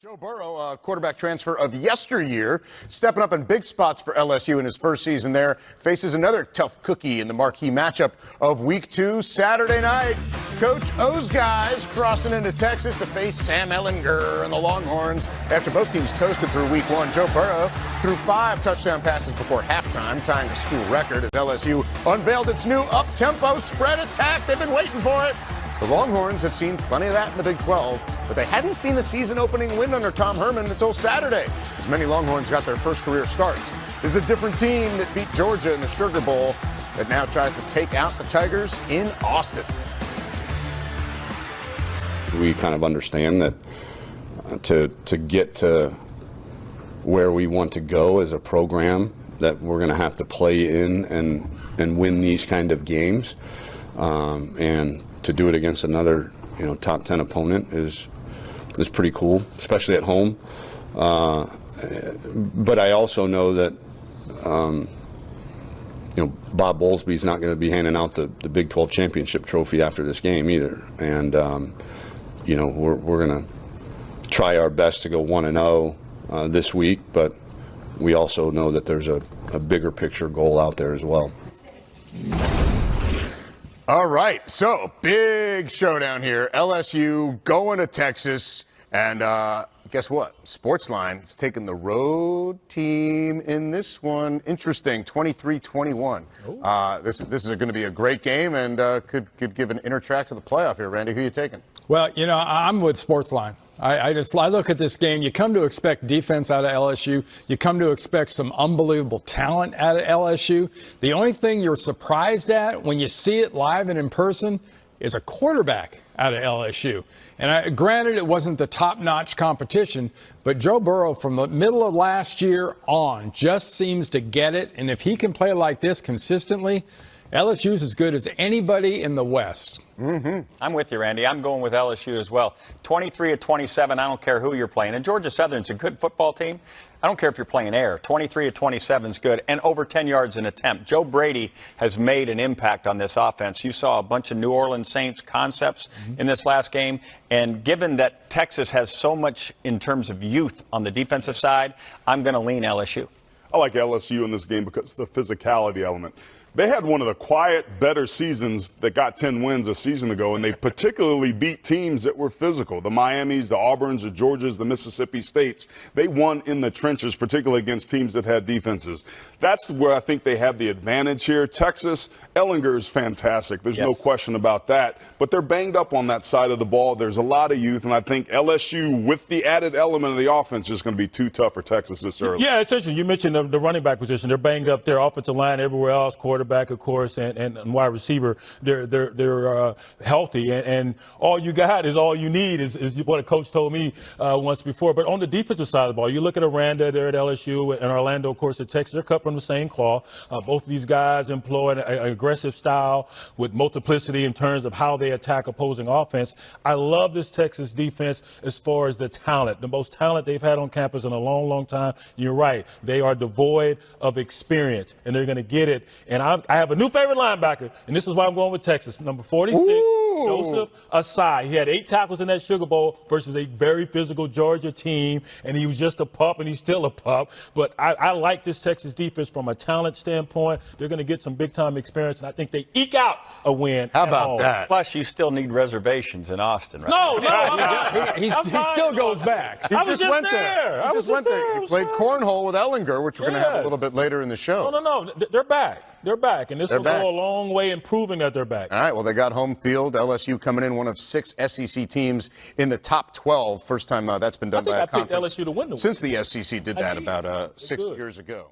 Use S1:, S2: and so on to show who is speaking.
S1: Joe Burrow, a quarterback transfer of yesteryear, stepping up in big spots for LSU in his first season there, faces another tough cookie in the marquee matchup of Week 2 Saturday night. Coach O's guys crossing into Texas to face Sam Ehlinger and the Longhorns. After both teams coasted through Week 1, Joe Burrow threw 5 touchdown passes before halftime, tying a school record as LSU unveiled its new up-tempo spread attack. They've been waiting for it. The Longhorns have seen plenty of that in the Big 12, but they hadn't seen a season-opening win under Tom Herman until Saturday, as many Longhorns got their first career starts. This is a different team that beat Georgia in the Sugar Bowl that now tries to take out the Tigers in Austin.
S2: We kind of understand that to get to where we want to go as a program, that we're going to have to play in and win these kind of games, and to do it against another, top 10 opponent is pretty cool, especially at home. But I also know that, Bob Bowlesby's not going to be handing out the Big 12 championship trophy after this game either. And, we're going to try our best to go 1-0 this week, but we also know that there's a bigger picture goal out there as well.
S1: All right, so big showdown here. LSU going to Texas, and guess what? Sportsline is taking the road team in this one. Interesting, 23-21. This is going to be a great game, and could give an inner track to the playoff here. Randy, who are you taking?
S3: Well, I'm with Sportsline. I look at this game. You come to expect defense out of LSU. You come to expect some unbelievable talent out of LSU. The only thing you're surprised at when you see it live and in person is a quarterback out of LSU. And granted, it wasn't the top-notch competition, but Joe Burrow from the middle of last year on just seems to get it. And if he can play like this consistently, LSU's as good as anybody in the West.
S4: I'm with you, Randy. I'm going with LSU as well. 23-27, I don't care who you're playing. And Georgia Southern's a good football team. I don't care if you're playing air. 23-27 is good, and over 10 yards an attempt. Joe Brady has made an impact on this offense. You saw a bunch of New Orleans Saints concepts in this last game, and given that Texas has so much in terms of youth on the defensive side, I'm going to lean LSU.
S5: I like LSU in this game because of the physicality element. They had one of the quiet, better seasons that got 10 wins a season ago, and they particularly beat teams that were physical. The Miamis, the Auburns, the Georgias, the Mississippi States. They won in the trenches, particularly against teams that had defenses. That's where I think they have the advantage here. Texas, Ehlinger is fantastic. There's no question about that. But they're banged up on that side of the ball. There's a lot of youth, and I think LSU, with the added element of the offense, is going to be too tough for Texas this early.
S6: Yeah, it's interesting. You mentioned the running back position. They're banged up there. Offensive line everywhere else, quarterback, of course, and wide receiver. They're healthy, and all you got is all you need is what a coach told me once before. But on the defensive side of the ball, you look at Aranda there at LSU and Orlando, of course, at Texas. They're cut from the same cloth. Both of these guys employ an aggressive style with multiplicity in terms of how they attack opposing offense. I love this Texas defense as far as the talent, the most talent they've had on campus in a long, long time. You're right. They are devoid of experience, and they're going to get it. And I have a new favorite linebacker, and this is why I'm going with Texas. Number 46, Joseph Asai. He had 8 tackles in that Sugar Bowl versus a very physical Georgia team, and he was just a pup, and he's still a pup. But I like this Texas defense from a talent standpoint. They're going to get some big-time experience, and I think they eke out a win.
S1: How about that?
S4: Plus, you still need reservations in Austin, right?
S6: No,
S3: he still goes back.
S1: He just went there. He played cornhole with Ehlinger, which we're going to have a little bit later in the show.
S6: No. They're back. They're back, and this will go a long way in proving that they're back.
S1: All right, well, they got home field. LSU coming in one of 6 SEC teams in the top 12. First time that's been done by a conference
S6: LSU to win
S1: since the SEC did that about 6 years ago.